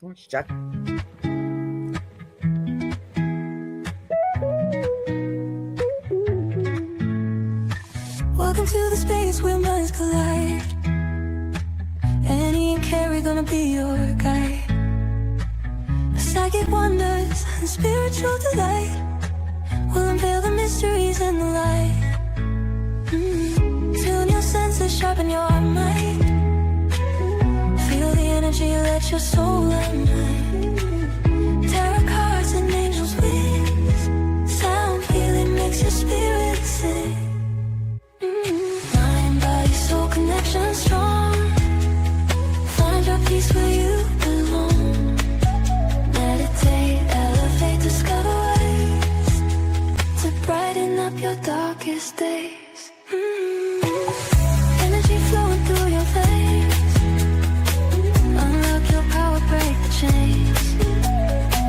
Oh, shut. Welcome to the space where minds collide. Annie and Kerrie gonna be your guide. Psychic wonders and spiritual delight will unveil the mysteries and the light. Tune your senses, sharpen your mind. Feel the energy, let your soul unwind. Tarot cards and angels' wings. Sound healing makes your spirit sing. Mind, body, soul connection strong. Find your peace where you belong. Meditate, elevate, discover ways to brighten up your darkest days. Energy flowing through your veins. Unlock your power, break the chains.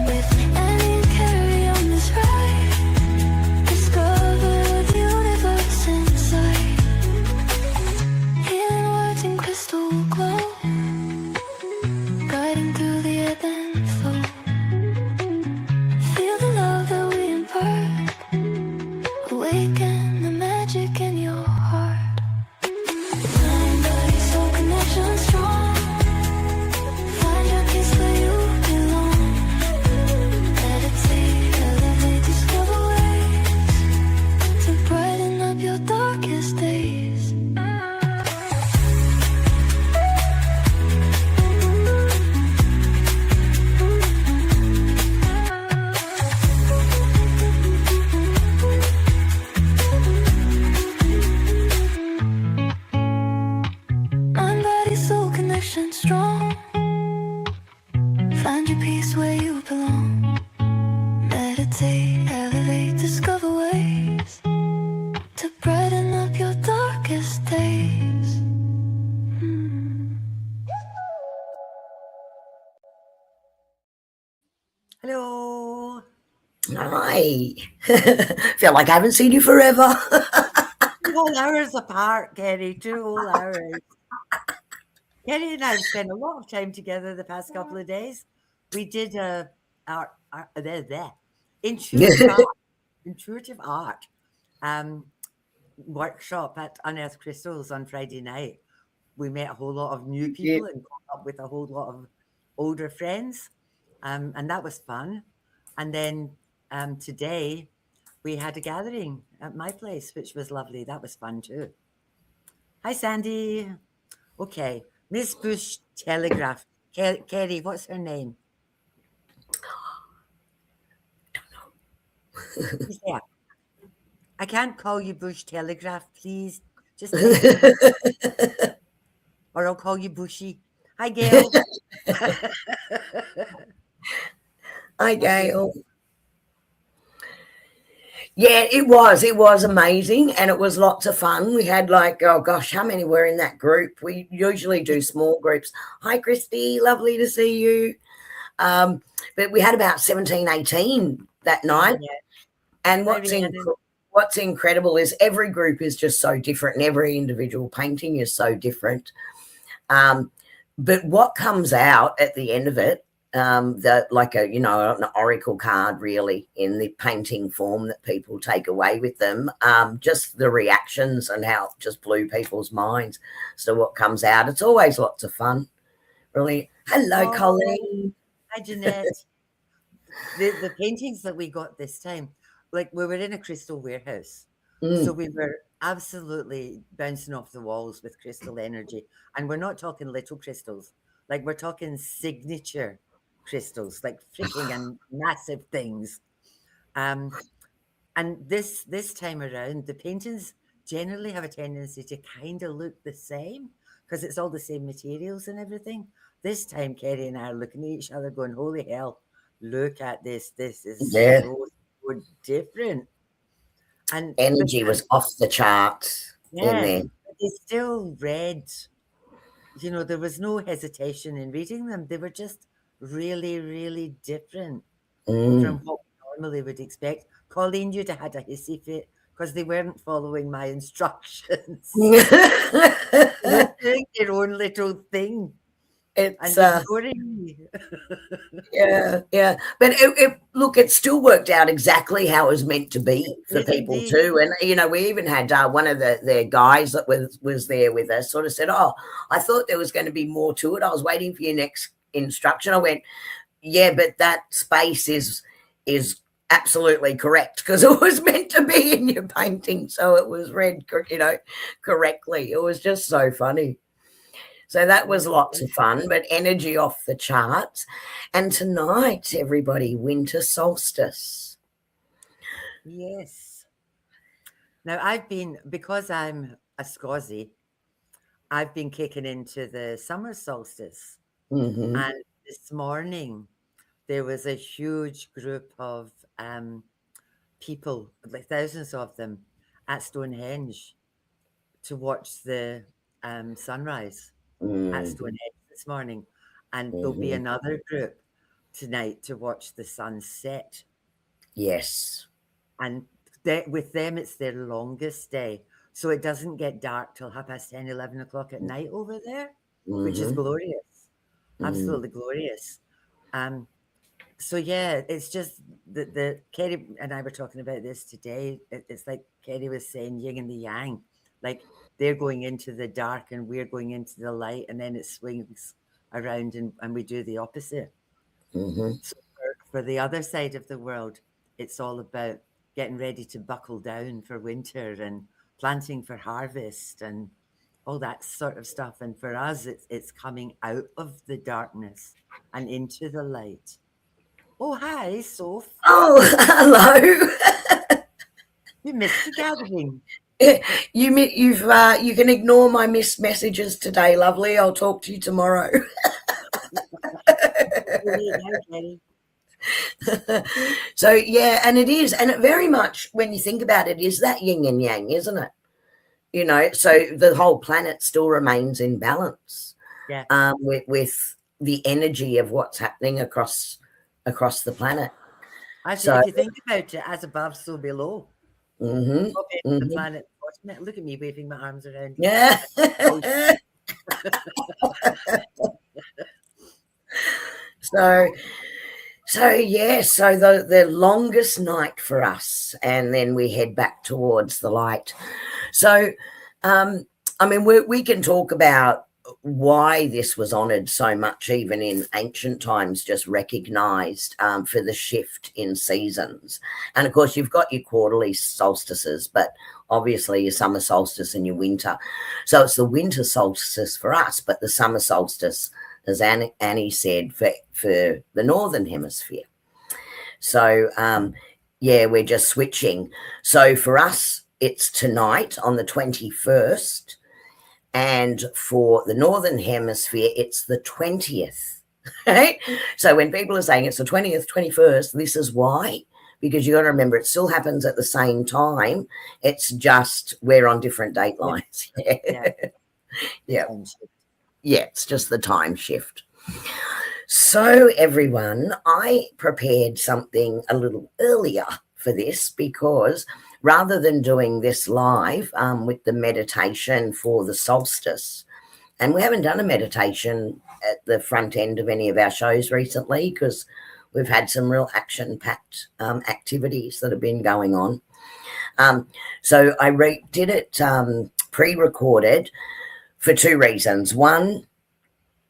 With Annie and Kerrie on this ride, discover the universe inside. Healing words in crystal glow, guiding through the ebb and flow. Feel the love that we impart. Awaken the magic in your heart. Mind, body, soul connection strong. Find your peace where you belong. Meditate, elevate, discover ways to brighten up your darkest days. Mind, body, soul connection strong. Find your peace where you belong. Meditate, elevate, discover ways to brighten up your darkest days. Hello. Hi. Feel like I haven't seen you forever. 2 whole hours apart, Kerrie. 2 whole hours. Kerrie and I have spent a lot of time together the past couple of days. We did intuitive art workshop at Unearthed Crystals on Friday night. We met a whole lot of new people and caught up with a whole lot of older friends, and that was fun. And then today we had a gathering at my place, which was lovely. That was fun too. Hi, Sandy. Okay, Miss Bush Telegraph. Kerrie, what's her name? Who's there? I can't call you Bush Telegraph, please. Just or I'll call you Bushy. Hi, Gail. Hi, Gail. Yeah, it was amazing, and it was lots of fun. We had oh gosh, how many were in that group? We usually do small groups. Hi, Christy, lovely to see you. But we had about 17, 18 that night. Yeah. And what's incredible is every group is just so different, and every individual painting is so different. But what comes out at the end of it, an oracle card really in the painting form that people take away with them, just the reactions and how it just blew people's minds. So what comes out, it's always lots of fun, really. Hello, Colleen. Hi, Jeanette. The paintings that we got this time, we were in a crystal warehouse. So we were absolutely bouncing off the walls with crystal energy. And we're not talking little crystals. We're talking signature crystals, freaking and massive things. And this time around, the paintings generally have a tendency to kind of look the same because it's all the same materials and everything. This time, Kerrie and I are looking at each other going, holy hell, look at this. This is so different. And energy was off the charts in there. But they still read, there was no hesitation in reading them. They were just really, really different from what we normally would expect. Colleen, you'd have had a hissy fit because they weren't following my instructions. They were doing their own little thing. It's And ignoring me. yeah. But look, it still worked out exactly how it was meant to be for Yes, people indeed. too. And we even had one of the guys that was there with us sort of said, "Oh, I thought there was going to be more to it. I was waiting for your next instruction." I went, "Yeah, but that space is absolutely correct because it was meant to be in your painting, so it was read, correctly." It was just so funny. So that was lots of fun, but energy off the charts. And tonight, everybody, winter solstice. Yes. Now, because I'm a Scozzy, I've been kicking into the summer solstice. Mm-hmm. And this morning, there was a huge group of people, like thousands of them, at Stonehenge to watch the sunrise at Stonehenge this morning. And there'll be another group tonight to watch the sunset. Yes. And with them, it's their longest day. So it doesn't get dark till 10:30, 11 o'clock at night over there, which is Mm-hmm. glorious. Absolutely glorious. So yeah, it's just the Kerrie and I were talking about this today. It's like Kerrie was saying, yin and the yang. Like they're going into the dark and we're going into the light, and then it swings around and we do the opposite. Mm-hmm. So for the other side of the world, it's all about getting ready to buckle down for winter and planting for harvest and all that sort of stuff. And for us, it's coming out of the darkness and into the light. Oh, hi, Soph. Oh, hello. You missed the gathering. You can ignore my missed messages today, lovely. I'll talk to you tomorrow. So yeah, and it is, and it very much, when you think about it, is that yin and yang, isn't it? So the whole planet still remains in balance. Yeah. With the energy of what's happening across the planet. Actually, So if you think about it, as above, so below. mm-hmm, Top end of the mm-hmm. planet. Look at me waving my arms around. Yeah. So yeah, so the longest night for us, and then we head back towards the light. So I mean, we can talk about why this was honoured so much, even in ancient times, just recognised for the shift in seasons. And of course, you've got your quarterly solstices, but obviously your summer solstice and your winter. So it's the winter solstice for us, but the summer solstice, as Annie said, for the northern hemisphere. So yeah, we're just switching. So for us, it's tonight on the 21st. And for the northern hemisphere, it's the 20th. Right? So when people are saying it's the 20th, 21st, this is why. Because you got to remember, it still happens at the same time. It's just we're on different date lines. Yeah. Yeah. Yeah, it's just the time shift. So everyone, I prepared something a little earlier for this because rather than doing this live with the meditation for the solstice, and we haven't done a meditation at the front end of any of our shows recently because we've had some real action-packed activities that have been going on. So I did it pre-recorded for two reasons. One,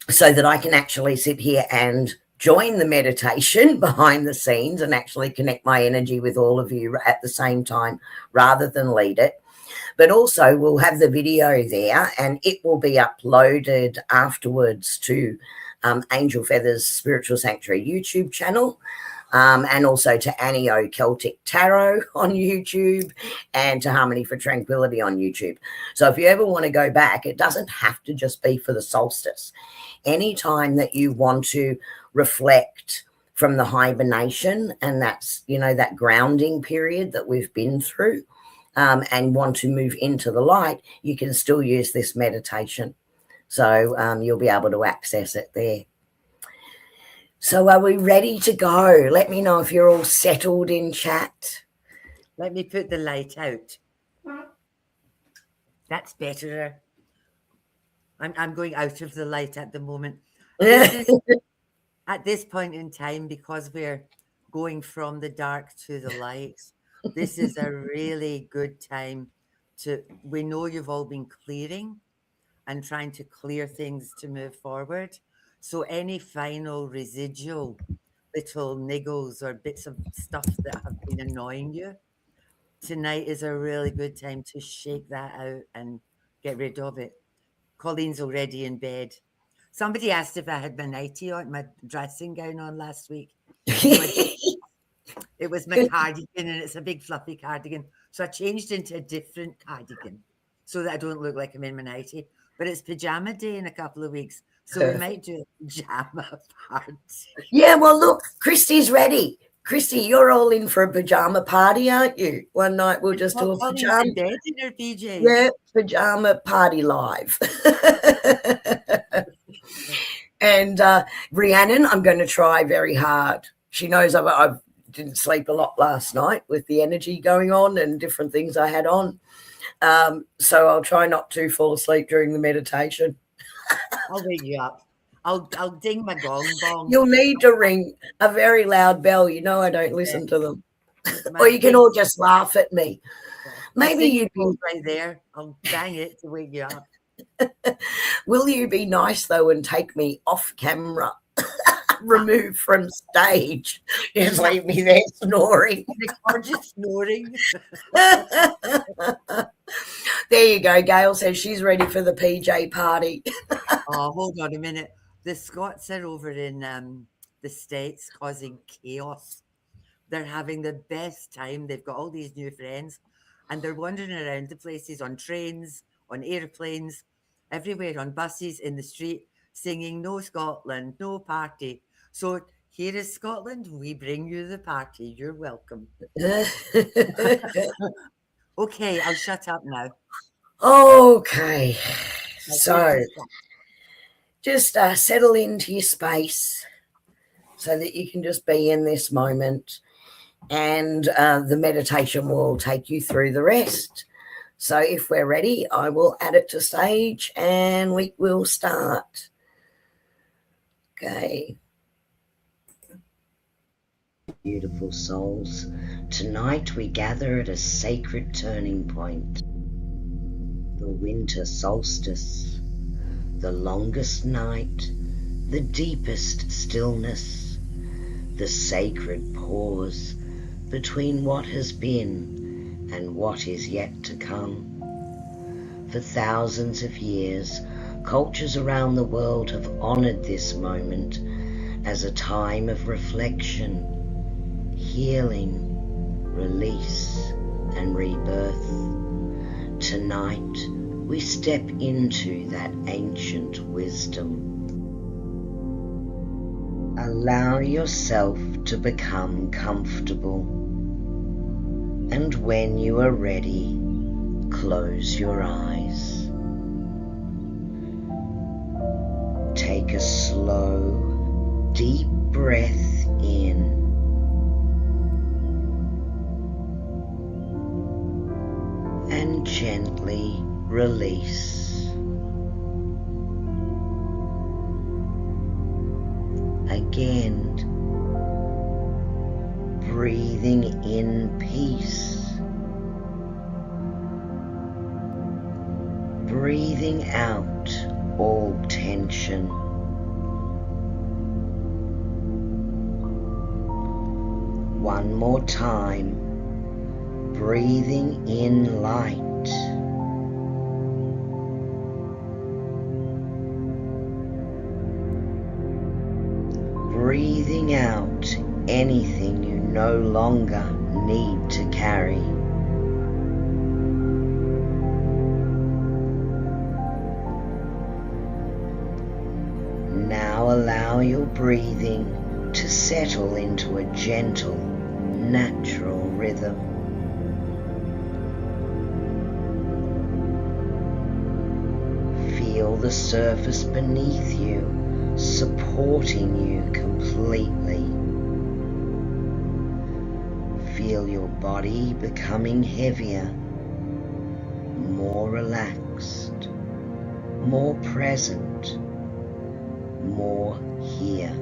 so that I can actually sit here and join the meditation behind the scenes and actually connect my energy with all of you at the same time rather than lead it. But also we'll have the video there and it will be uploaded afterwards to Angel Feathers Spiritual Sanctuary YouTube channel. And also to Annie O Celtic Tarot on YouTube and to Harmony for Tranquility on YouTube. So if you ever want to go back, it doesn't have to just be for the solstice. Anytime that you want to reflect from the hibernation, and that's, that grounding period that we've been through, and want to move into the light, you can still use this meditation. So you'll be able to access it there. So are we ready to go? Let me know if you're all settled in chat. Let me put the light out. That's better. I'm going out of the light at the moment. This is at this point in time, because we're going from the dark to the light, this is a really good time we know you've all been clearing and trying to clear things to move forward. So any final residual little niggles or bits of stuff that have been annoying you, tonight is a really good time to shake that out and get rid of it. Colleen's already in bed. Somebody asked if I had my nightie on, my dressing gown on last week. It was my cardigan, and it's a big fluffy cardigan. So I changed into a different cardigan so that I don't look like I'm in my nightie. But it's pajama day in a couple of weeks, so we might do a pajama party. Yeah, well, look, Christy's ready. Christy, you're all in for a pajama party, aren't you? One night we'll just do a pajama. In bed in her PJs. Yeah, pajama party live. And Rhiannon, I'm going to try very hard. She knows I didn't sleep a lot last night with the energy going on and different things I had on. So I'll try not to fall asleep during the meditation. I'll wake you up. I'll ding my gong bong. You'll need to ring a very loud bell. You know I don't listen to them. Or you can all just laugh at me. Maybe you'd be right there. I'll bang it to wake you up. Will you be nice though and take me off camera? Removed from stage. Just leave me there snoring. Just snoring. There you go. Gail says she's ready for the PJ party. Oh, hold on a minute. The Scots are over in the States causing chaos. They're having the best time. They've got all these new friends, and they're wandering around the places on trains, on airplanes, everywhere, on buses, in the street, singing "No Scotland, no party." So here is Scotland. We bring you the party. You're welcome. Okay, I'll shut up now. Okay. So just settle into your space so that you can just be in this moment, and the meditation will take you through the rest. So if we're ready, I will add it to stage and we will start. Okay. Beautiful souls, tonight we gather at a sacred turning point. The winter solstice, the longest night, the deepest stillness, the sacred pause between what has been and what is yet to come. For thousands of years, cultures around the world have honored this moment as a time of reflection, healing, release, and rebirth. Tonight, we step into that ancient wisdom. Allow yourself to become comfortable, and when you are ready, close your eyes. Take a slow, deep breath in. And gently release. Again, breathing in peace. Breathing out all tension. One more time. Breathing in light. Breathing out anything you no longer need to carry. Now allow your breathing to settle into a gentle, natural rhythm. Feel the surface beneath you, supporting you completely. Feel your body becoming heavier, more relaxed, more present, more here.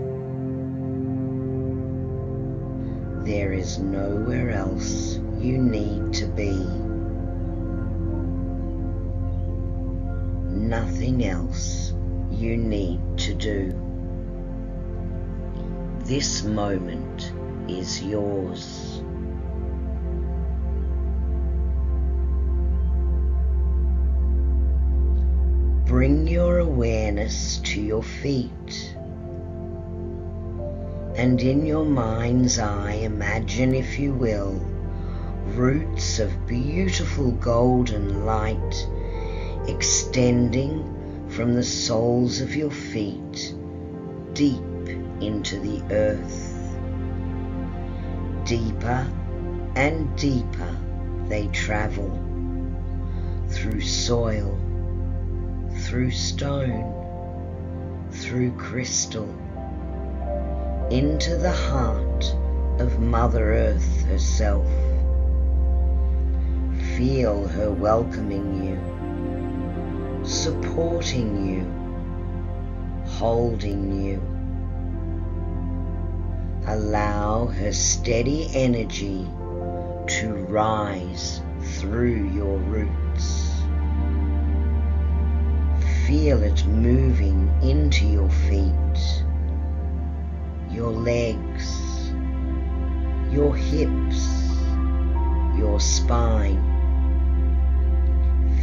There is nowhere else you need to be. Nothing else you need to do. This moment is yours. Bring your awareness to your feet, and in your mind's eye imagine, if you will, roots of beautiful golden light extending from the soles of your feet deep into the earth. Deeper and deeper they travel, through soil, through stone, through crystal, into the heart of Mother Earth herself. Feel her welcoming you, supporting you, holding you. Allow her steady energy to rise through your roots. Feel it moving into your feet, your legs, your hips, your spine,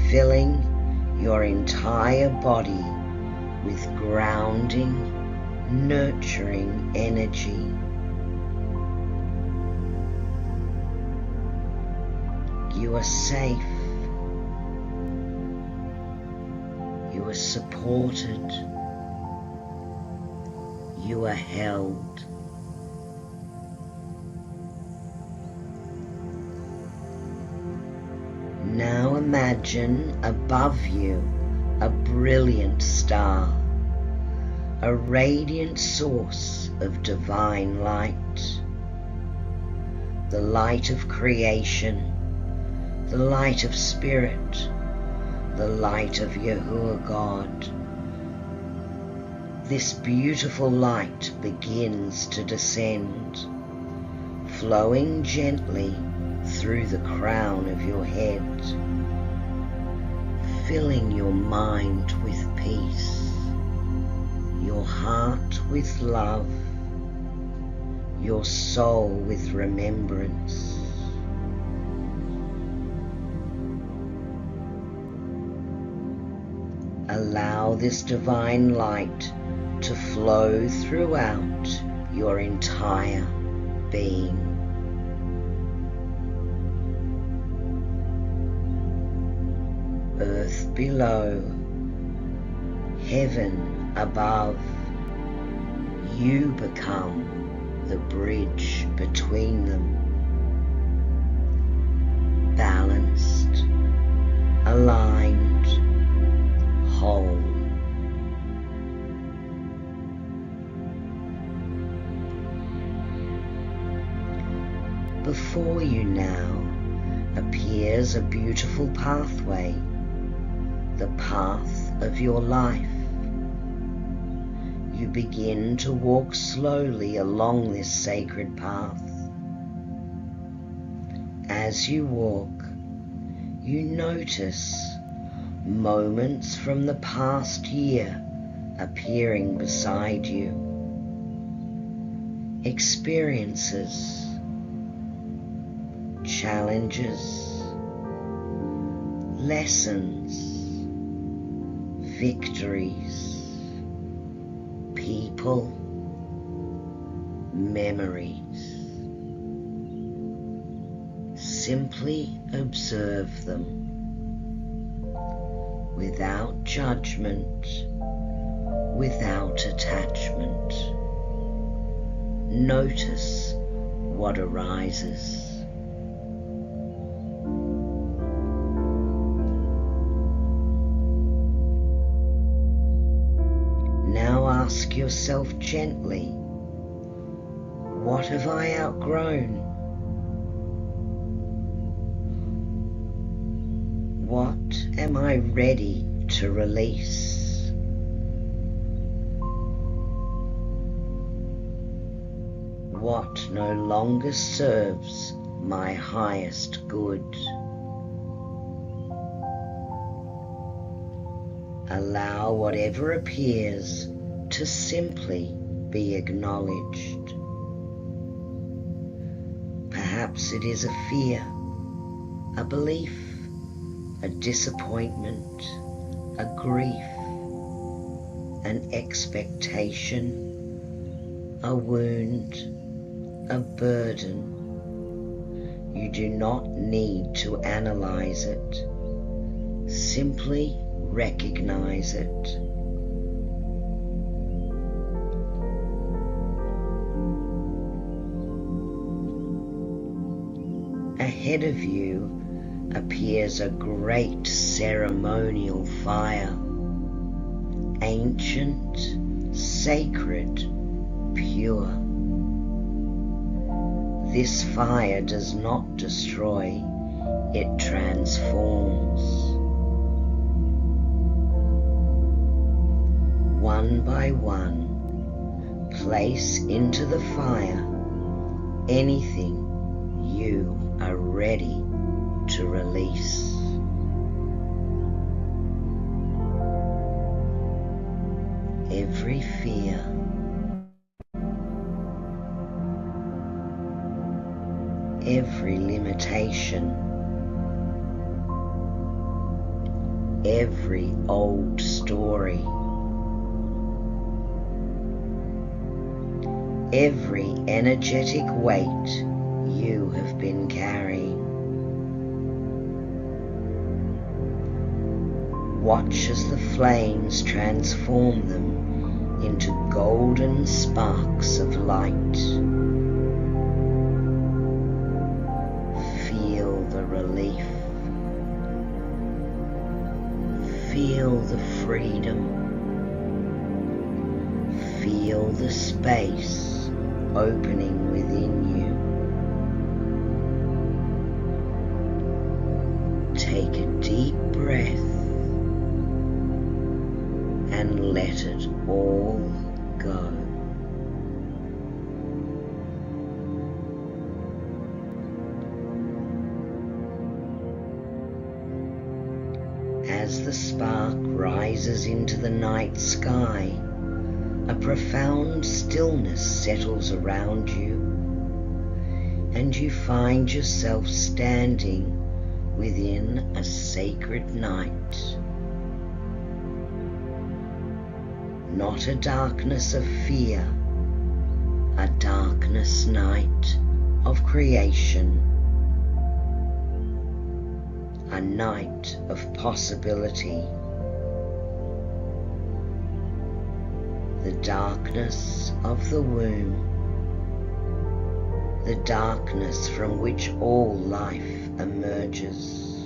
filling your entire body with grounding, nurturing energy. You are safe. You are supported. You are held. Now imagine above you a brilliant star, a radiant source of divine light, the light of creation, the light of spirit, the light of Yahuwah God. This beautiful light begins to descend, flowing gently through the crown of your head, filling your mind with peace, your heart with love, your soul with remembrance. Allow this divine light to flow throughout your entire being. Earth below, heaven above, you become the bridge between them. Balanced, aligned, whole. Before you now appears a beautiful pathway, the path of your life. You begin to walk slowly along this sacred path. As you walk, you notice moments from the past year appearing beside you. Experiences, challenges, lessons, victories, people, memories. Simply observe them without judgment, without attachment. Notice what arises. Now ask yourself gently, what have I outgrown? What am I ready to release? what no longer serves my highest good. Allow whatever appears to simply be acknowledged. Perhaps it is a fear, a belief, a disappointment, a grief, an expectation, a wound, a burden. You do not need to analyze it. Simply recognize it. Ahead of you appears a great ceremonial fire, ancient, sacred, pure. This fire does not destroy, it transforms. One by one, place into the fire anything you are ready to release. Every fear, every limitation, every old story, every energetic weight you have been carrying. Watch as the flames transform them into golden sparks of light. Feel the relief. Feel the freedom. Feel the space opening within you. Take a deep breath and let it all go. As the spark rises into the night sky, a profound stillness settles around you, and you find yourself standing within a sacred night. Not a darkness of fear, a darkness night of creation, a night of possibility. The darkness of the womb, the darkness from which all life emerges,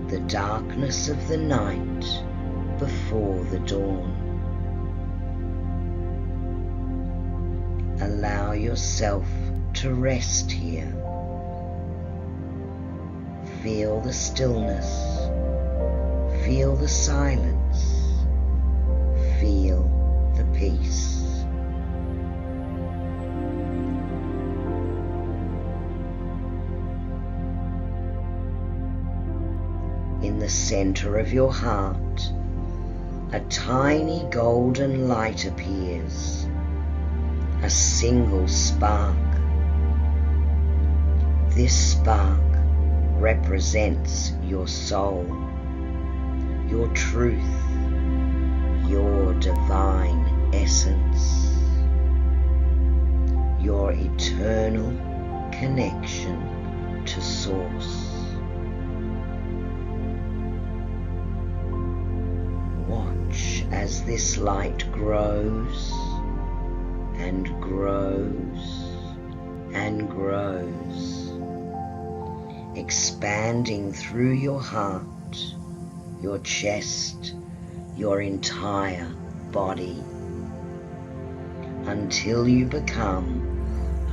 the darkness of the night before the dawn. Allow yourself to rest here. Feel the stillness, feel the silence, feel the peace. In the center of your heart, a tiny golden light appears, a single spark. This spark represents your soul, your truth, your divine essence, your eternal connection to Source. Watch as this light grows and grows and grows, expanding through your heart, your chest, your entire body, until you become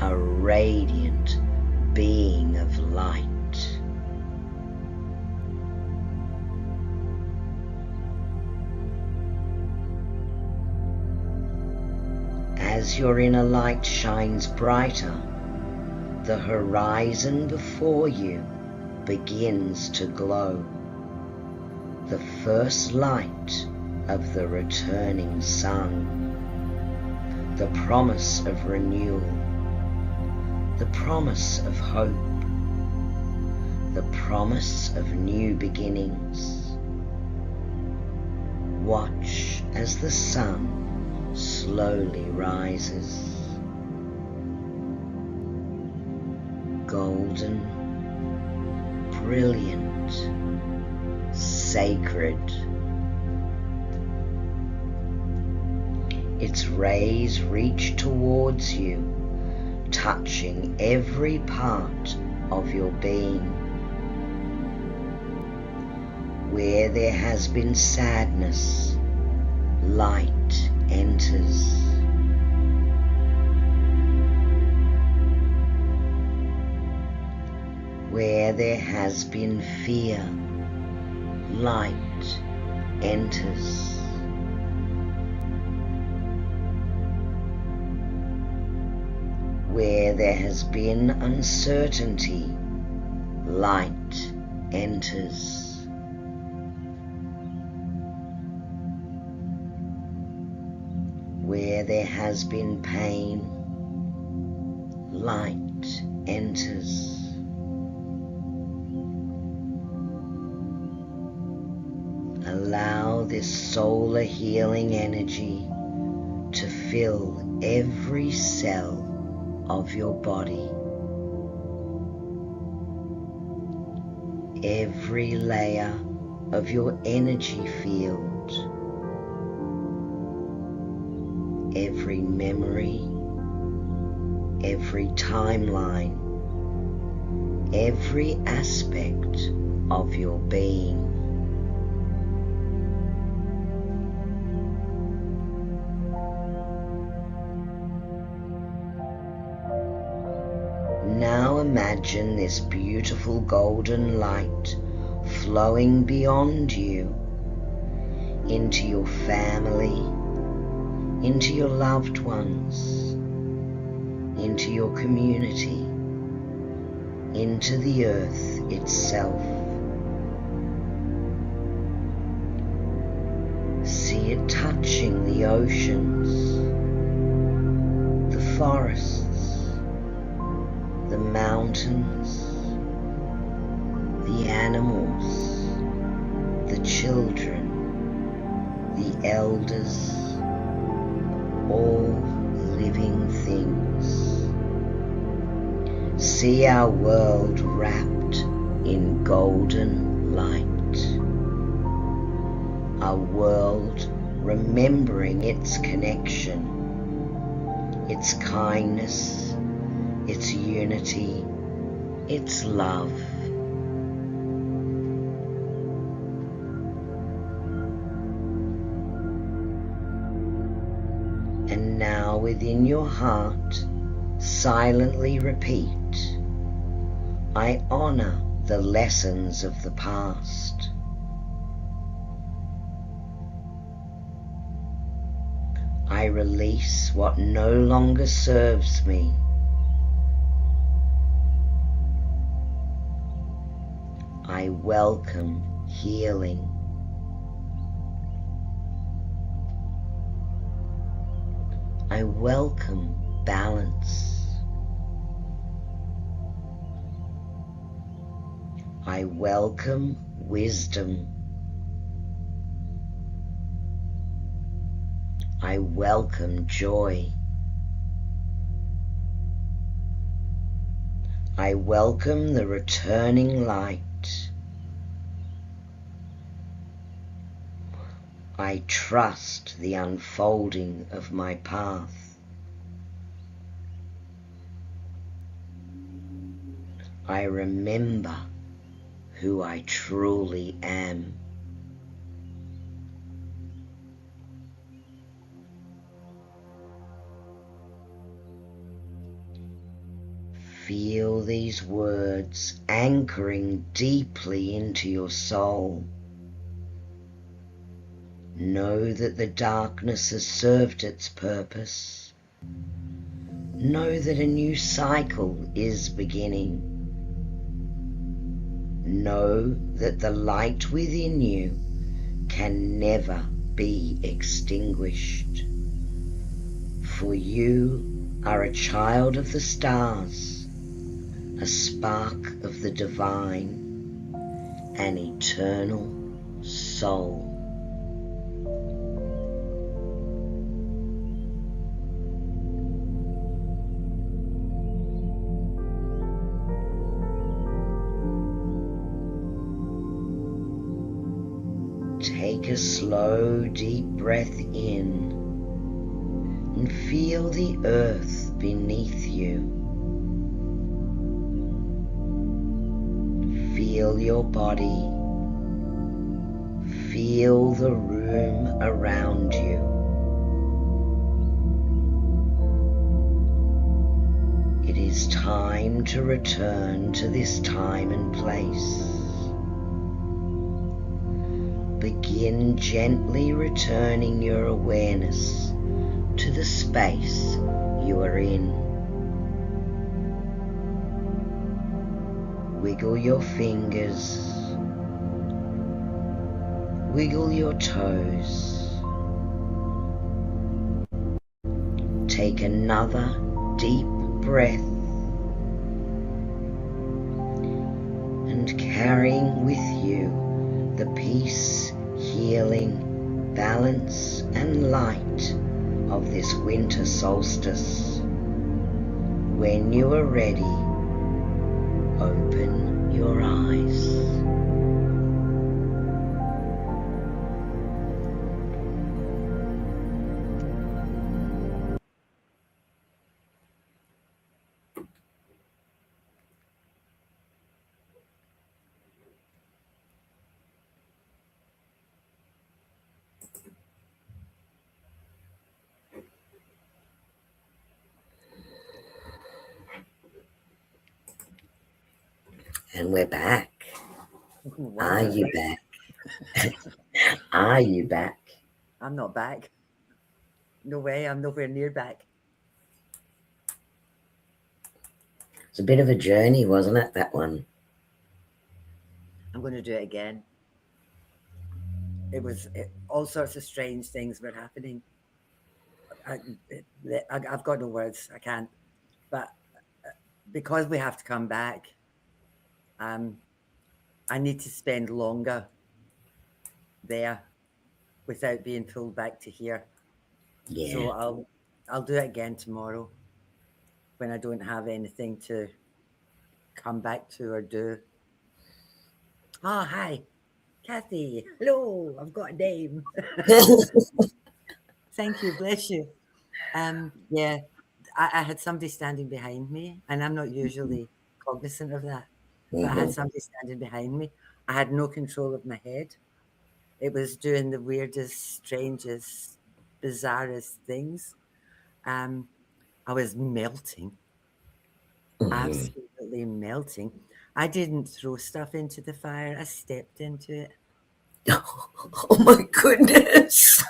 a radiant being of light. as your inner light shines brighter, the horizon before you begins to glow. The first light of the returning sun. The promise of renewal. The promise of hope. The promise of new beginnings. Watch as the sun slowly rises. Golden, brilliant, sacred. Its rays reach towards you, touching every part of your being. Where there has been sadness, light enters. Where there has been fear, light enters. Where there has been uncertainty, light enters. Where there has been pain, light enters. Allow this solar healing energy to fill every cell of your body, every layer of your energy field, every memory, every timeline, every aspect of your being. Now imagine this beautiful golden light flowing beyond you, into your family, into your loved ones, into your community, into the earth itself. See it touching the oceans, the forests, the mountains, the animals, the children, the elders, all living things. See our world wrapped in golden light. Our world remembering its connection, its kindness, its unity, its love. And now within your heart, silently repeat, I honor the lessons of the past. I release what no longer serves me. I welcome healing. I welcome balance. I welcome wisdom. I welcome joy. I welcome the returning light. I trust the unfolding of my path. I remember who I truly am. Feel these words anchoring deeply into your soul. Know that the darkness has served its purpose Know that a new cycle is beginning. Know that the light within you can never be extinguished. For you are a child of the stars, a spark of the divine, an eternal soul. Take a slow, deep breath in and feel the earth beneath you. Feel your body. Feel the room around you. It is time to return to this time and place. Begin gently returning your awareness to the space you are in. Wiggle your fingers. Wiggle your toes. Take another deep breath and carrying with you the peace, healing, balance and light of this winter solstice. When you are ready, open your eyes. And we're back. Are you back? Are you back? I'm not back. No way, I'm nowhere near back. It's a bit of a journey, wasn't it, that one? I'm going to do it again. All sorts of strange things were happening. I've got no words. I can't. But because we have to come back, I need to spend longer there without being pulled back to here. Yeah. So I'll do it again tomorrow when I don't have anything to come back to or do. Oh, hi, Kathy. Hello, I've got a name. Thank you, bless you. Yeah, I had somebody standing behind me, and I'm not usually cognizant of that, but I had somebody standing behind me. I had no control of my head. It was doing the weirdest, strangest, bizarrest things. I was melting, absolutely melting. I didn't throw stuff into the fire. I stepped into it. Oh my goodness.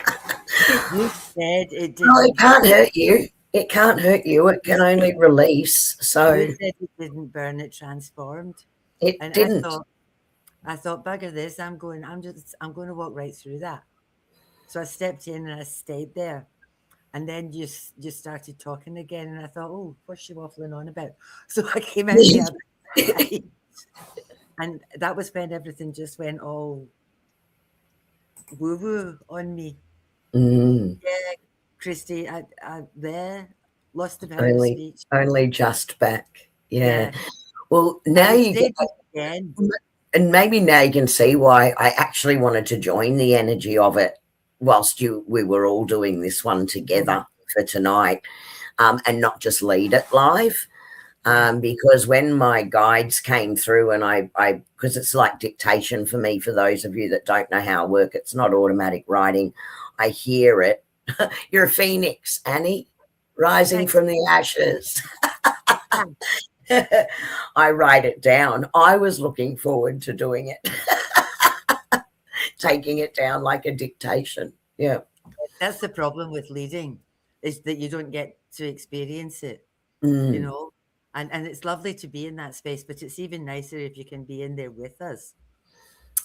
You said it didn't. No, it can't hurt you. It can't hurt you. It can only release. So You said it didn't burn, it transformed. it And didn't. I thought, bugger this, I'm going to walk right through that. So I stepped in and I stayed there. And then you started talking again, and I thought, oh, what's she waffling on about? So I came out the other side. And that was when everything just went all woo-woo on me. Yeah, Christy, I there lost the power of speech. Only just back. Yeah. Well, now you get again. And maybe now you can see why I actually wanted to join the energy of it whilst we were all doing this one together for tonight, and not just lead it live. Because when my guides came through and I because it's like dictation for me, for those of you that don't know how I work, it's not automatic writing. I hear it. You're a phoenix, Annie, rising from the ashes. I write it down. I was looking forward to doing it. Taking it down like a dictation. Yeah. That's the problem with leading. is that you don't get to experience it, you know. And it's lovely to be in that space, but it's even nicer if you can be in there with us.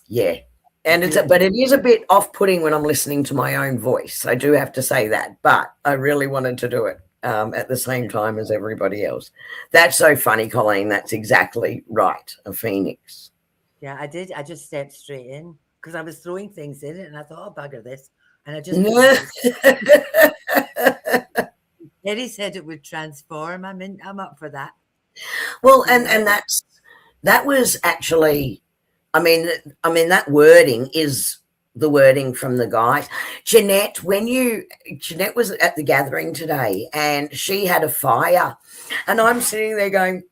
Yeah. To And feel but it is a bit off-putting when I'm listening to my own voice. I do have to say that, but I really wanted to do it at the same time as everybody else. That's so funny, Colleen. That's exactly right. A phoenix. Yeah, I did. I just stepped straight in because I was throwing things in it, and I thought, "Oh, bugger this," and I just put Yeah. my. Kerrie said it would transform. I'm up for that. Well, You know, and that was actually, I mean that wording is the wording from the guys. Jeanette, Jeanette was at the gathering today, and she had a fire, and I'm sitting there going,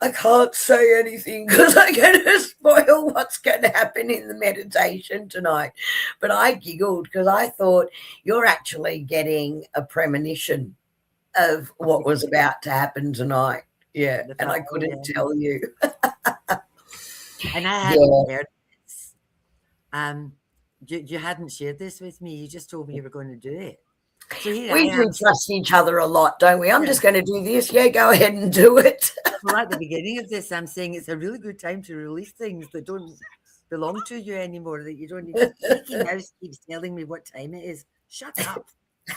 I can't say anything because I'm going to spoil what's going to happen in the meditation tonight. But I giggled because I thought you're actually getting a premonition of what was about to happen tonight. Yeah, the and I fire, couldn't yeah. tell you. And I hadn't Yeah, heard this. Um, you hadn't shared this with me. You just told me you were going to do it. So here I we do am. trust each other a lot, don't we? I'm Yeah. just going to do this. Yeah, go ahead and do it. Well, at the beginning of this, I'm saying it's a really good time to release things that don't belong to you anymore. That you don't need. Mickey Mouse keeps telling me what time it is. Shut up.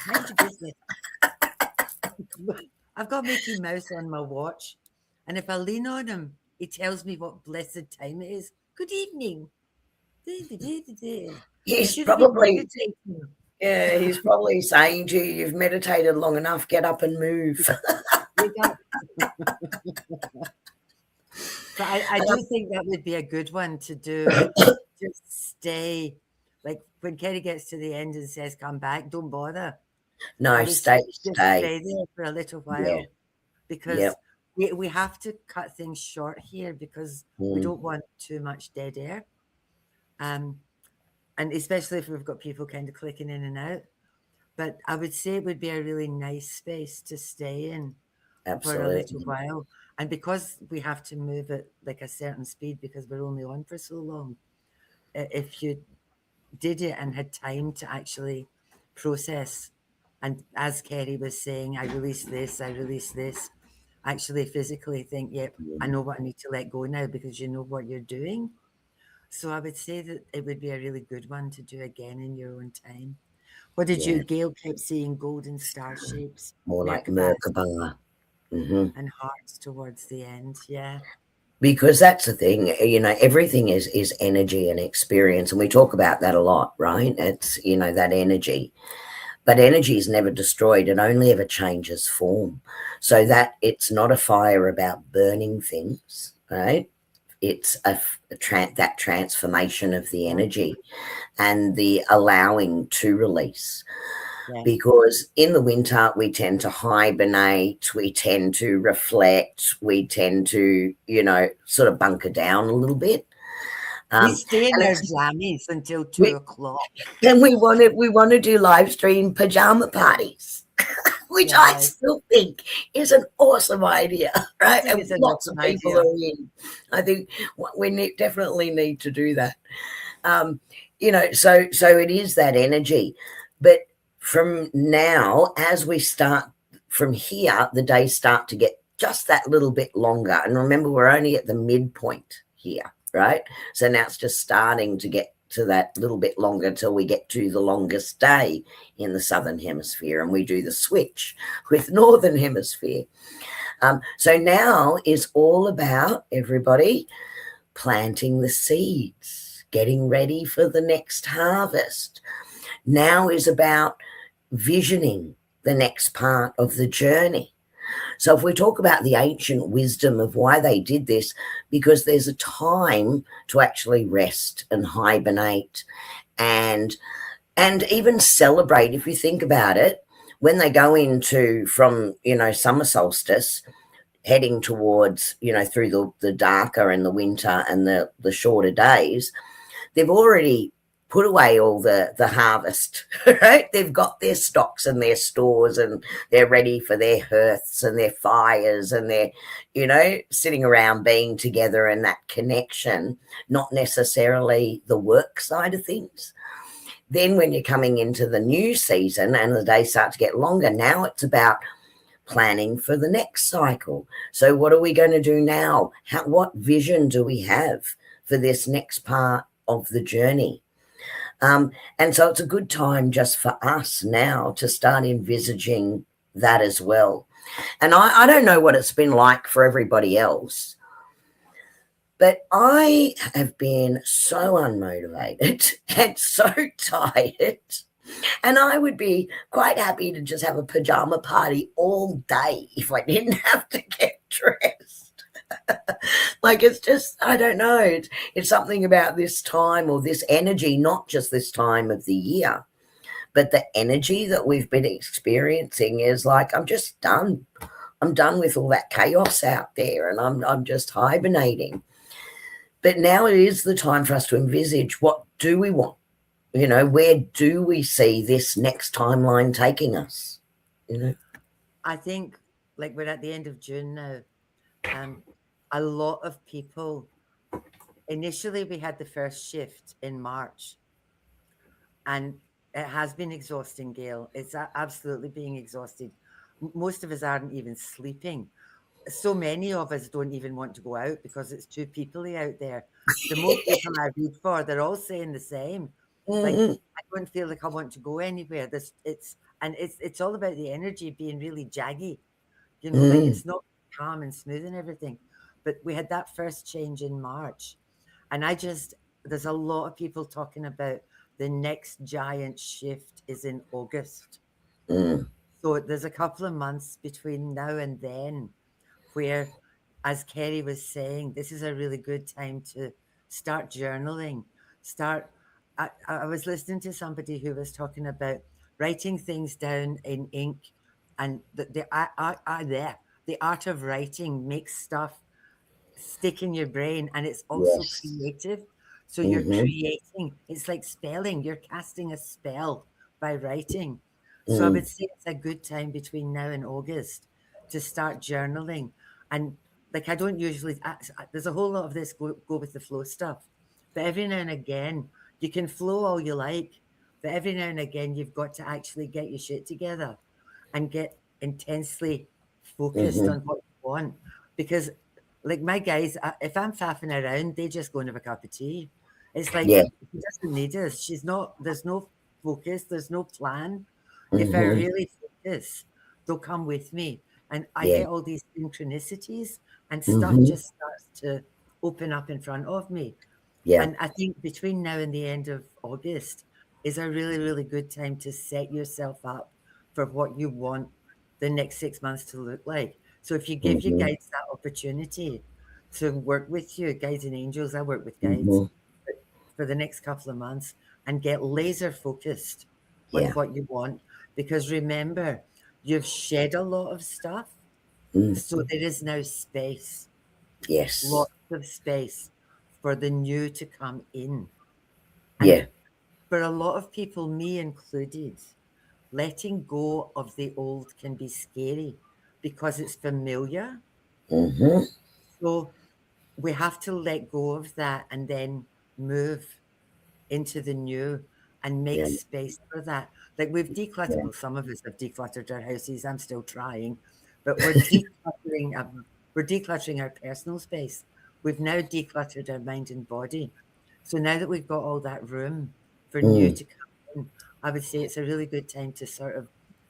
Mind your business. I've got Mickey Mouse on my watch, and if I lean on him, he tells me what blessed time it is. Good evening. You He's should have been probably, meditating. yeah, he's probably saying to you, you've meditated long enough, get up and move. You got- But I do think that would be a good one to do. Just stay. Like when Kerrie gets to the end and says, "Come back," don't bother. No, I would stay, say just stay. stay there for a little Yeah, while yeah. because we have to cut things short here because we Mm, don't want too much dead air. Um, and especially if we've got people kind of clicking in and out. But I would say it would be a really nice space to stay in for a little absolutely. while. And because we have to move at like a certain speed because we're only on for so long, if you did it and had time to actually process, and as Kerrie was saying, I release this, actually physically think, yep, I Mm, know what I need to let go now because you know what you're doing. So I would say that it would be a really good one to do again in your own time. What did yeah, you, Gail kept saying golden star shapes, more like Merkabahs Merkaba. Hmm. and hearts towards the end. Yeah. Because that's the thing, everything is energy and experience, and we talk about that a lot, right? It's that energy, but energy is never destroyed; it only ever changes form. So that it's not a fire about burning things, right? It's that transformation of the Yeah. energy and the allowing to release. Yeah. Because in the winter we tend to hibernate, we tend to reflect, we tend to sort of bunker down a little bit, We um, stay in and our it's jammies until we, 2 o'clock. and we want to do live stream pajama parties, which I Yeah. still think is an awesome idea, I right? think And it's an lots of awesome people idea. are in. I think definitely need to do that. um, so it is that energy. But from now, as we start from here, the days start to get just that little bit longer. And remember, we're only at the midpoint here, right? So now it's just starting to get to that little bit longer till we get to the longest day in the southern hemisphere, and we do the switch with northern hemisphere. So now is all about everybody planting the seeds, getting ready for the next harvest. Now is about visioning the next part of the journey. So if we talk about the ancient wisdom of why they did this, because there's a time to actually rest and hibernate and even celebrate. If you think about it, when they go into from summer solstice, heading towards through the darker and the winter and the shorter days, they've already put away all the harvest, right? They've got their stocks and their stores, and they're ready for their hearths and their fires, and they're sitting around being together, and that connection, not necessarily the work side of things. then when you're coming into the new season and the days start to get longer, now it's about planning for the next cycle. So what are we going to do now? What vision do we have for this next part of the journey? And so it's a good time just for us now to start envisaging that as well. And I don't know what it's been like for everybody else, but I have been so unmotivated and so tired. And I would be quite happy to just have a pajama party all day if I didn't have to get dressed. Like, it's just, I don't know. It's something about this time or this energy, not just this time of the year, but the energy that we've been experiencing is like, I'm just done. I'm done with all that chaos out there, and I'm just hibernating. But now it is the time for us to envisage, what do we want? You know, where do we see this next timeline taking us? You know, I think, like, we're at the end of June now. A lot of people, initially we had the first shift in March, and it has been exhausting, Gail. It's absolutely being exhausted. Most of us aren't even sleeping. So many of us don't even want to go out because it's too peoply out there. The more people I read for, they're all saying the same. Like, I don't feel like I want to go anywhere. It's all about the energy being really jaggy. You know, like, it's not calm and smooth and everything. But we had that first change in March. And there's a lot of people talking about the next giant shift is in August. So there's a couple of months between now and then where, as Kerrie was saying, this is a really good time to start journaling. I was listening to somebody who was talking about writing things down in ink, and the art of writing makes stuff stick in your brain, and it's also creative. So you're creating, it's like spelling, you're casting a spell by writing. So I would say it's a good time between now and August to start journaling. And, like, I don't usually, there's a whole lot of this go with the flow stuff, but every now and again, you can flow all you like, but every now and again, you've got to actually get your shit together and get intensely focused on what you want. Because, like, my guys, if I'm faffing around, they just go and have a cup of tea. It's like, she doesn't need us. There's no focus, there's no plan. If I really focus, they'll come with me. And I get all these synchronicities, and stuff just starts to open up in front of me. And I think between now and the end of August is a really, really good time to set yourself up for what you want the next 6 months to look like. So if you give your guides that opportunity to work with you, guides and angels, I work with guides for the next couple of months, and get laser focused on what you want. Because remember, you've shed a lot of stuff, so there is now space. Yes. Lots of space for the new to come in. And for a lot of people, me included, letting go of the old can be scary because it's familiar. So we have to let go of that and then move into the new and make space for that. Like, we've decluttered, well, some of us have decluttered our houses. I'm still trying, but we're decluttering our personal space. We've now decluttered our mind and body. So now that we've got all that room for new to come in, I would say it's a really good time to sort of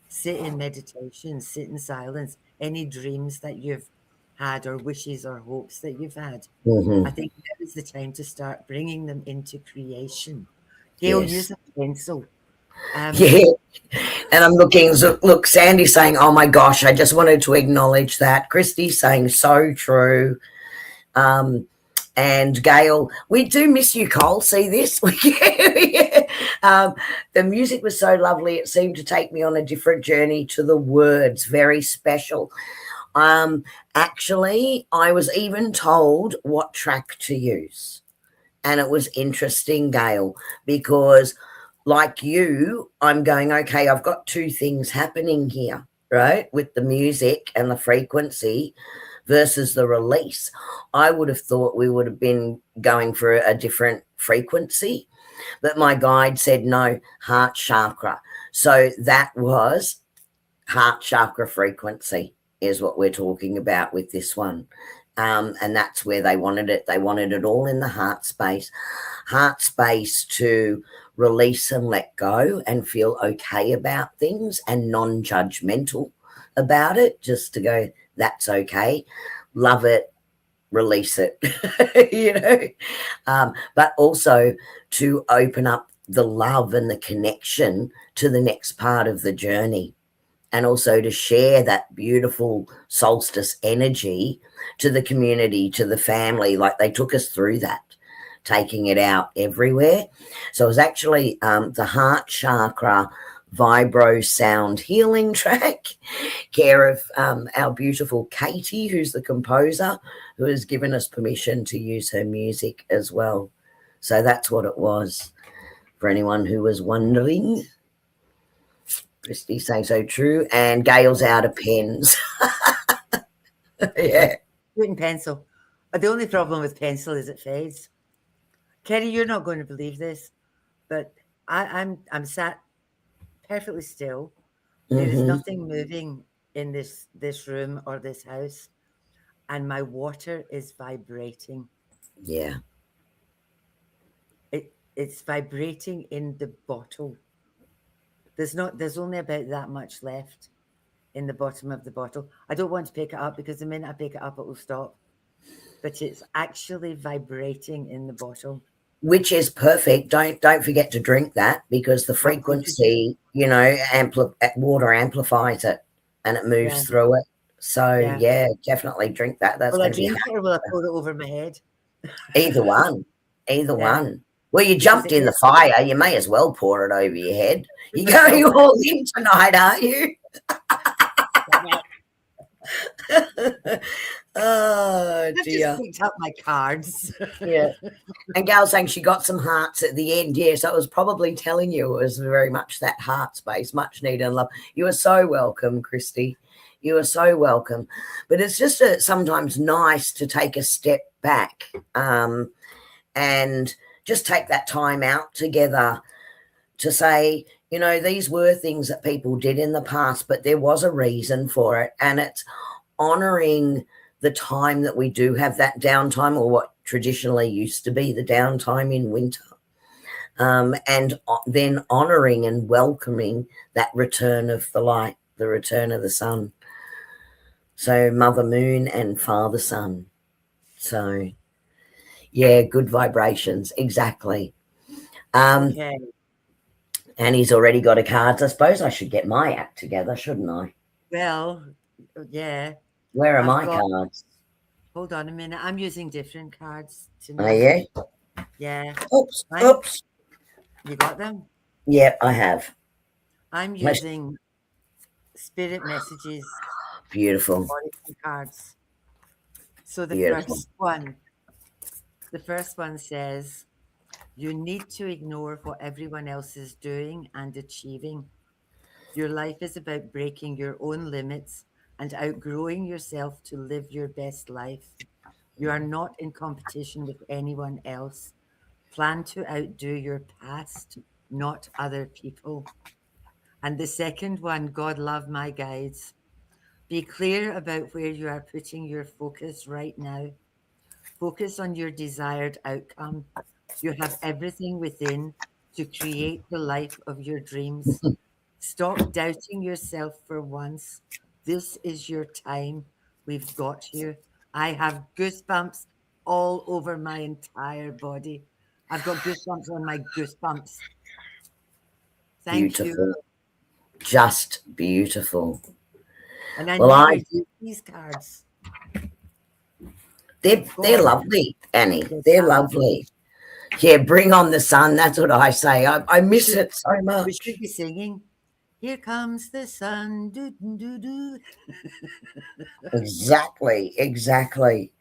sit in meditation, sit in silence. Any dreams that you've had, or wishes or hopes that you've had, I think that is the time to start bringing them into creation. Gail, use a pencil. And I'm looking, look, Sandy's saying, oh my gosh, I just wanted to acknowledge that. Christy's saying, so true. And Gail, we do miss you, Cole. See this? The music was so lovely. It seemed to take me on a different journey to the words. Very special. Actually, I was even told what track to use. And it was interesting, Gail, because like you, I'm going, okay, I've got two things happening here, right? With the music and the frequency versus the release. I would have thought we would have been going for a different frequency. But my guide said no, heart chakra. So that was heart chakra frequency is what we're talking about with this one. And that's where they wanted it. They wanted it all in the heart space to release and let go and feel okay about things and non-judgmental about it, just to go, that's okay, love it, release it, but also to open up the love and the connection to the next part of the journey, and also to share that beautiful solstice energy to the community, to the family. Like, they took us through that, taking it out everywhere. So it was actually the heart chakra vibro sound healing track, care of our beautiful Katie, who's the composer, who has given us permission to use her music as well. So that's what it was, for anyone who was wondering. Christy saying so true, and Gail's out of pens. Yeah. Written pencil. The only problem with pencil is it fades. Kerrie, you're not going to believe this, but I'm sat perfectly still. There is nothing moving in this room or this house, and my water is vibrating. Yeah. It's vibrating in the bottle. There's only about that much left in the bottom of the bottle. I don't want to pick it up because the minute I pick it up, it will stop. But it's actually vibrating in the bottle. Which is perfect. Don't forget to drink that, because the frequency, water amplifies it and it moves through it. So yeah, definitely drink that. That's will I drink it, or will I pour it over my head? Either one. One. Well, you jumped in the fire, you may as well pour it over your head. You're going all in tonight, aren't you? Oh dear. I just picked up my cards. Yeah. And Gail saying she got some hearts at the end. Yeah, so it was probably telling you it was very much that heart space, much need and love. You are so welcome, Christy. You are so welcome. But it's just sometimes nice to take a step back and just take that time out together to say, these were things that people did in the past, but there was a reason for it. And it's honouring the time that we do have that downtime, or what traditionally used to be the downtime in winter, and then honouring and welcoming that return of the light, the return of the sun. So Mother Moon and Father Sun. So, yeah, good vibrations, exactly. Okay. Annie's already got a card. I suppose I should get my act together, shouldn't I? Well, yeah. Where are my cards? Hold on a minute. I'm using different cards tonight. Are you? Yeah. Oops. Oops. You got them? Yeah, I have. I'm using spirit messages. Beautiful. Cards. So the first one says, you need to ignore what everyone else is doing and achieving. Your life is about breaking your own limits and outgrowing yourself to live your best life. You are not in competition with anyone else. Plan to outdo your past, not other people. And the second one, God love my guides. Be clear about where you are putting your focus right now. Focus on your desired outcome. You have everything within to create the life of your dreams. Stop doubting yourself for once. This is your time. We've got you. I have goosebumps all over my entire body. I've got goosebumps on my goosebumps. Thank you. Just beautiful. And I use these cards. They're lovely, Annie. They're lovely. Yeah, bring on the sun. That's what I say. I miss it so much. We should be singing. Here comes the sun. Doo, doo, doo, doo. Exactly.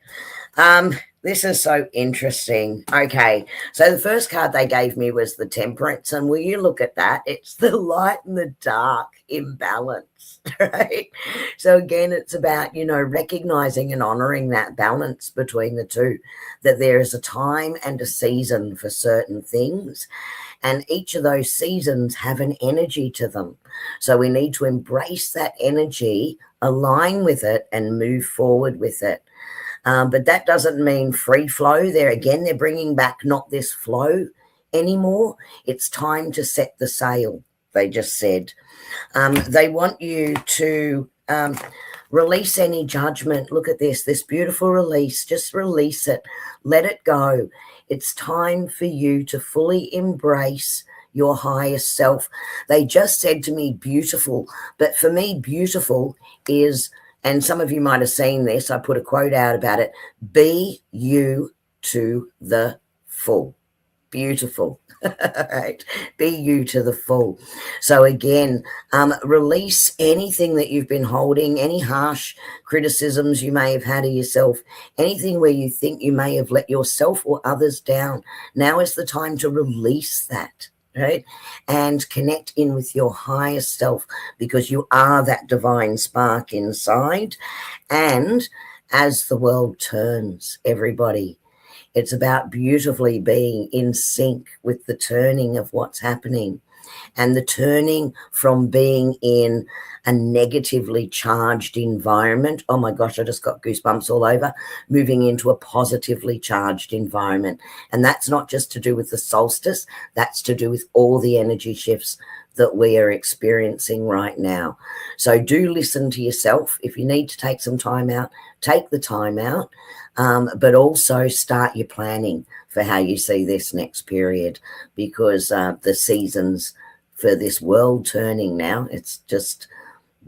This is so interesting. Okay, so the first card they gave me was the Temperance, and will you look at that? It's the light and the dark imbalance, right? So again, it's about, recognizing and honoring that balance between the two, that there is a time and a season for certain things, and each of those seasons have an energy to them. So we need to embrace that energy, align with it, and move forward with it. But that doesn't mean free flow. They're bringing back not this flow anymore. It's time to set the sail, they just said. They want you to release any judgment. Look at this beautiful release. Just release it. Let it go. It's time for you to fully embrace your highest self. They just said to me, beautiful. But for me, beautiful is, and some of you might have seen this, I put a quote out about it, be you to the full. Beautiful. Right. Be you to the full. So again, release anything that you've been holding, any harsh criticisms you may have had of yourself, anything where you think you may have let yourself or others down. Now is the time to release that, right? And connect in with your highest self, because you are that divine spark inside. And as the world turns, everybody, it's about beautifully being in sync with the turning of what's happening, and the turning from being in a negatively charged environment. Oh my gosh, I just got goosebumps all over. Moving into a positively charged environment. And that's not just to do with the solstice, that's to do with all the energy shifts that we are experiencing right now. So do listen to yourself. If you need to take some time out, take the time out. But also start your planning for how you see this next period, because the seasons for this world turning now, it's just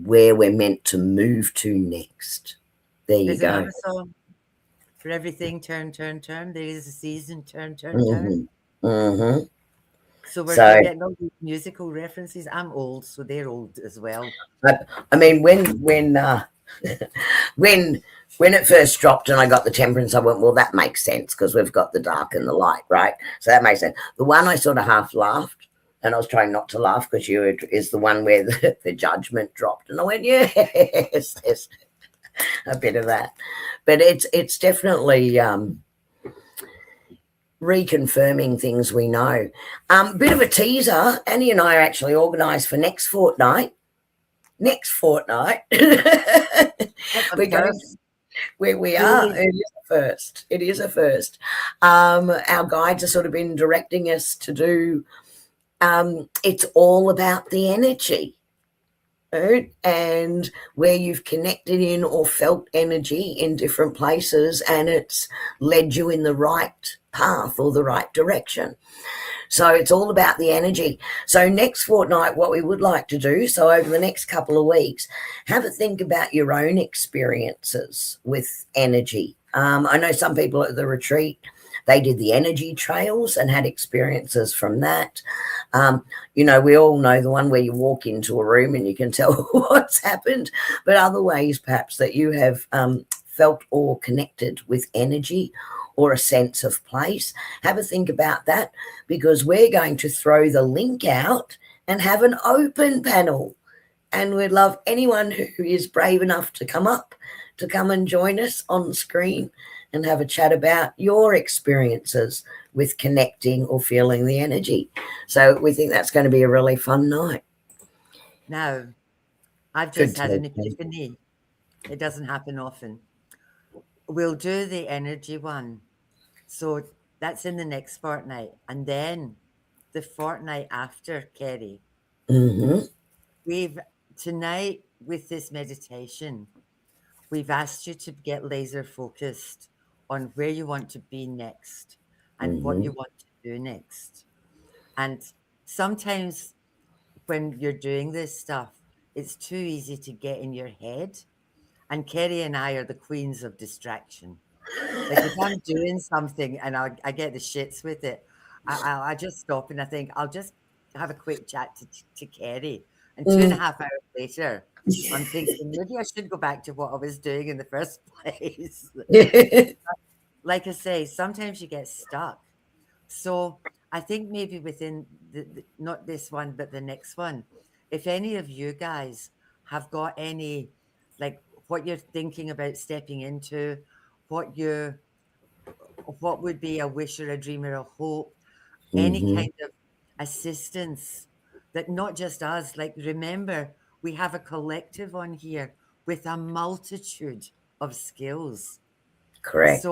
where we're meant to move to next. There you There's go. another song. For everything, turn, turn, turn. There is a season, turn, turn, turn. Mm-hmm. So we're So, getting all these musical references. I'm old, so they're old as well. I mean, when when it first dropped and I got the Temperance, I went, well, that makes sense because we've got the dark and the light, right? So that makes sense. The one I sort of half laughed, and I was trying not to laugh because is the one where the judgment dropped, and I went, yes, there's a bit of that, but it's definitely reconfirming things we know. Bit of a teaser. Annie and I are actually organised for next fortnight. We're going where we are. It is a first. It is a first. Our guides have sort of been directing us to do. It's all about the energy, right? And where you've connected in or felt energy in different places, and it's led you in the right path or the right direction. So it's all about the energy. So next fortnight, what we would like to do, so over the next couple of weeks, have a think about your own experiences with energy. I know some people at the retreat, they did the energy trails and had experiences from that. We all know the one where you walk into a room and you can tell what's happened, but other ways perhaps that you have felt or connected with energy or a sense of place. Have a think about that, because we're going to throw the link out and have an open panel. And we'd love anyone who is brave enough to come and join us on screen and have a chat about your experiences with connecting or feeling the energy. So we think that's going to be a really fun night. Now, I've just had an epiphany. It doesn't happen often. We'll do the energy one. So that's in the next fortnight. And then the fortnight after, Kerrie, we've tonight with this meditation, we've asked you to get laser focused on where you want to be next and what you want to do next. And sometimes when you're doing this stuff, it's too easy to get in your head. And Kerrie and I are the queens of distraction. Like if I'm doing something and I get the shits with it, I just stop and I think I'll just have a quick chat to Kerrie And 2.5 hours later, I'm thinking maybe I should go back to what I was doing in the first place. Like I say, sometimes you get stuck. So I think maybe within not this one, but the next one, if any of you guys have got any, like what you're thinking about stepping into, what would be a wish or a dream or a hope, any kind of assistance, that not just us, like remember, we have a collective on here with a multitude of skills. So Correct.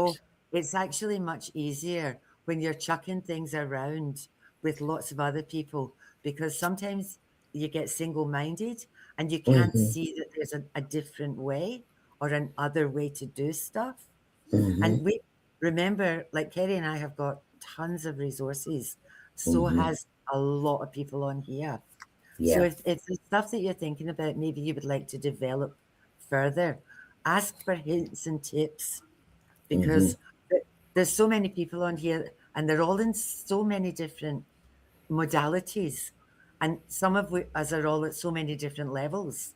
it's actually much easier when you're chucking things around with lots of other people, because sometimes you get single-minded and you can't see that there's a different way or an other way to do stuff. And we remember, like Kerrie and I have got tons of resources. So has a lot of people on here. So Yeah. if the stuff that you're thinking about, maybe you would like to develop further, ask for hints and tips, because there's so many people on here and they're all in so many different modalities. And some of us are all at so many different levels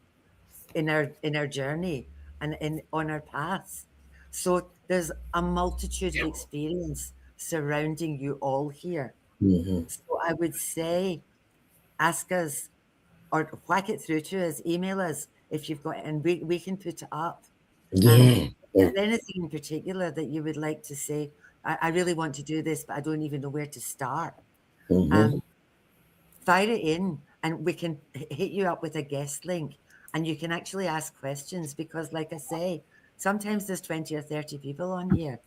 in our journey and on our paths. So there's a multitude of experience surrounding you all here. So I would say ask us or whack it through to us, email us if you've got, and we can put it up. Yeah. If Yeah. there's anything in particular that you would like to say, I really want to do this, but I don't even know where to start. Fire it in and we can hit you up with a guest link and you can actually ask questions, because like I say, sometimes there's 20 or 30 people on here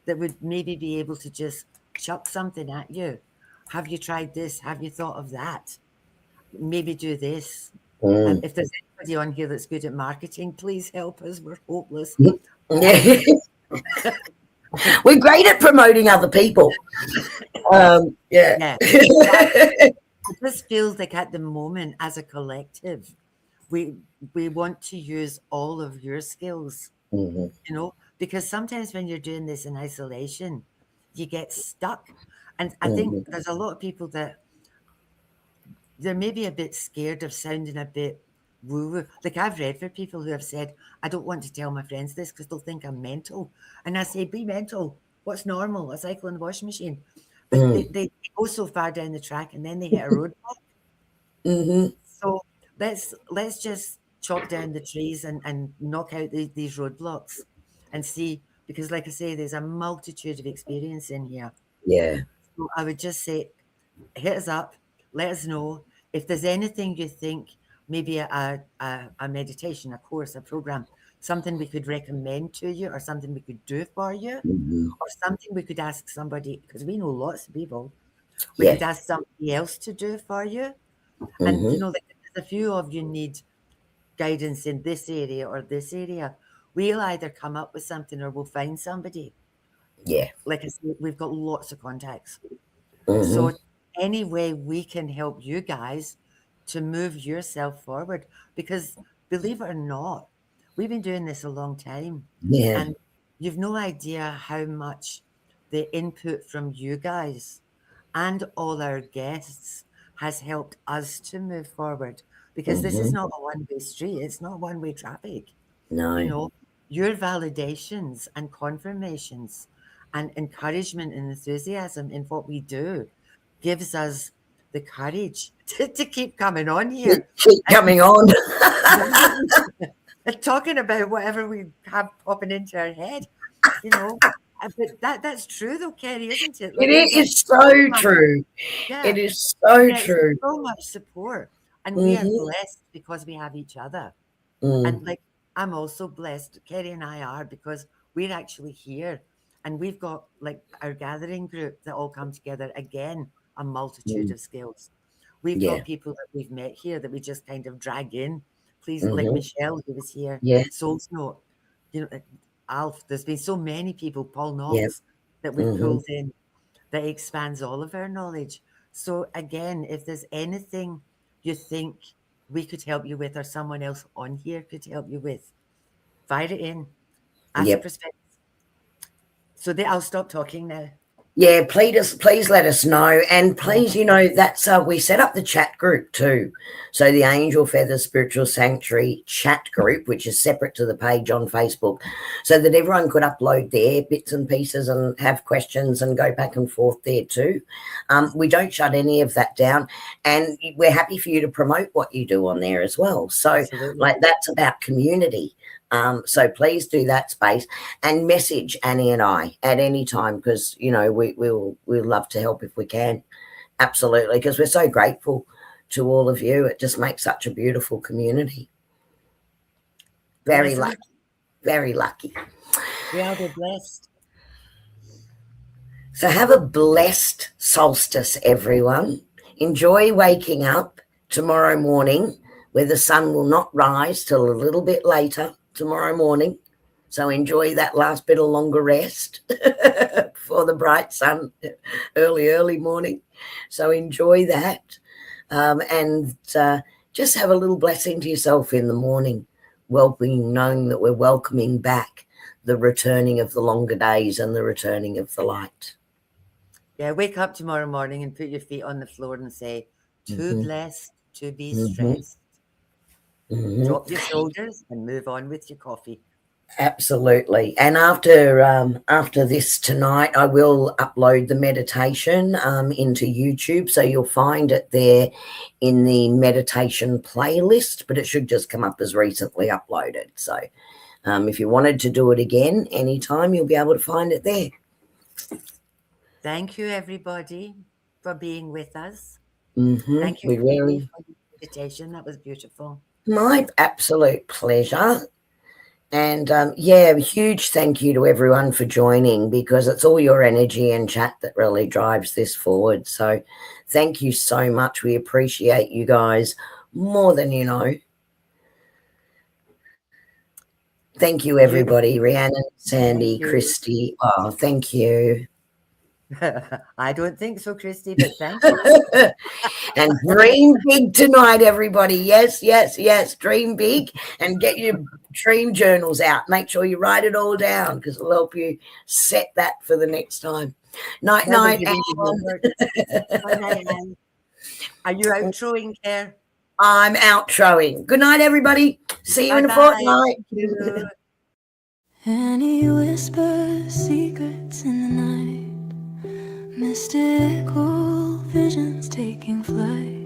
that would maybe be able to just chuck something at you. Have you tried this? Have you thought of that? Maybe do this. If there's anybody on here that's good at marketing, please help us. We're hopeless. Yeah. We're great at promoting other people. Yeah. Yeah. I just feel like at the moment, as a collective, we want to use all of your skills, you know, because sometimes when you're doing this in isolation, you get stuck. And I think there's a lot of people that they're maybe a bit scared of sounding a bit woo-woo. Like I've read for people who have said, I don't want to tell my friends this because they'll think I'm mental. And I say, be mental. What's normal? A cycle in the washing machine. But they go so far down the track and then they hit a roadblock. So let's just chop down the trees and knock out these roadblocks and see, because like I say, there's a multitude of experience in here. Yeah. So I would just say, hit us up, let us know if there's anything you think, maybe a meditation, a course, a program, something we could recommend to you, or something we could do for you, or something we could ask somebody, because we know lots of people, we could ask somebody else to do for you. And you know, like, if a few of you need guidance in this area or this area, we'll either come up with something or we'll find somebody. Yeah. Like I said, we've got lots of contacts. So any way we can help you guys to move yourself forward, because believe it or not, we've been doing this a long time. Yeah. And you've no idea how much the input from you guys and all our guests has helped us to move forward, because this is not a one-way street. It's not one-way traffic. No. You know, your validations and confirmations and encouragement and enthusiasm in what we do gives us the courage to keep coming on here Keep coming on. and talking about whatever we have popping into our head, you know. But that's true though, Kerrie, isn't it? Like, It is so true. yeah, It is so there's true. so much support, and we are blessed because we have each other. And like, I'm also blessed, Kerrie and I are, because we're actually here and we've got like our gathering group that all come together, again, a multitude of skills. We've Yeah. got people that we've met here that we just kind of drag in. Please, like Michelle, who was here, Yeah. Soul's Note, you know, Alf, there's been so many people, Paul Yeah. Knox, that we've pulled in, that expands all of our knowledge. So again, if there's anything you think we could help you with, or someone else on here could help you with, fire it in. Ask Yep. for space. So I'll stop talking now. Yeah, please let us know. And please, that's we set up the chat group too. So the Angel Feather Spiritual Sanctuary chat group, which is separate to the page on Facebook, so that everyone could upload their bits and pieces and have questions and go back and forth there too. We don't shut any of that down, and we're happy for you to promote what you do on there as well. So Absolutely. that's about community. So please do that space and message Annie and I at any time, because we'll love to help if we can. Absolutely, because we're so grateful to all of you. It just makes such a beautiful community. Very lucky. Very lucky. We are blessed. So have a blessed solstice, everyone. Enjoy waking up tomorrow morning, where the sun will not rise till a little bit later tomorrow morning. So enjoy that last bit of longer rest before the bright sun, early morning. So enjoy that. And just have a little blessing to yourself in the morning, knowing that we're welcoming back the returning of the longer days and the returning of the light. Yeah, wake up tomorrow morning and put your feet on the floor and say, too blessed to be stressed. Drop your shoulders and move on with your coffee. Absolutely. And after this tonight, I will upload the meditation into YouTube, so you'll find it there in the meditation playlist, but it should just come up as recently uploaded. So if you wanted to do it again anytime, you'll be able to find it there. Thank you, everybody, for being with us. Mm-hmm. Thank you for the meditation. That was beautiful. My absolute pleasure. And huge thank you to everyone for joining, because it's all your energy and chat that really drives this forward. So thank you so much. We appreciate you guys more than you know. Thank you, everybody. Rhiannon, Sandy, Christy. Oh, thank you. I don't think so, Christy, but thank you. And dream big tonight, everybody. Yes. Dream big and get your dream journals out. Make sure you write it all down, because it'll help you set that for the next time. Night. Are you outroing, Kerrie? I'm outroing. Good night, everybody. See you in a fortnight. Annie whispers secrets in the night. Mystical visions taking flight.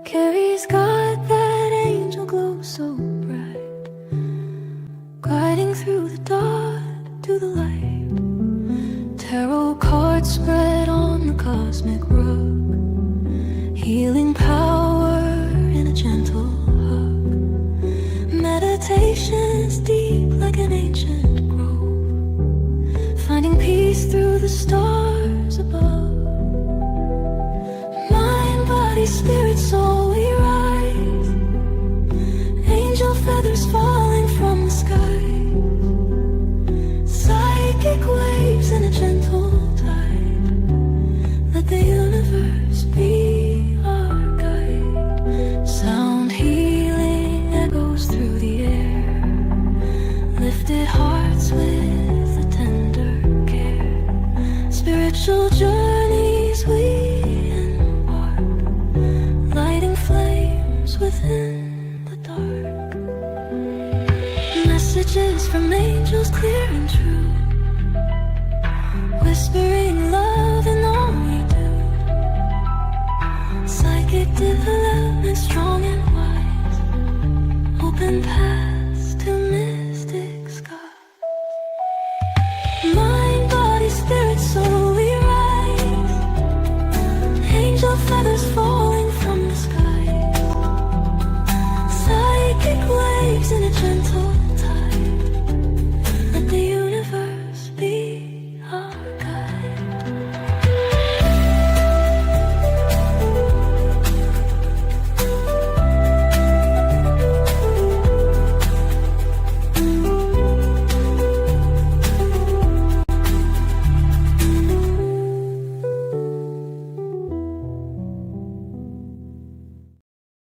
Kerrie's got that angel glow so bright, gliding through the dark to the light. Tarot cards spread on the cosmic rug, healing power in a gentle hug. Meditation's deep like an ancient grove, finding peace through the stars above. Mind, body, spirit, soul, we rise. Angel feathers falling from the sky. Psychic waves in a gentle tide. Let the universe be our guide. Sound healing echoes through the air. Lifted hearts with a tender care. Spiritual journeys we embark, lighting flames within the dark. Messages from angels clear and true, whispering love in all we do. Psychic development strong and wise, open path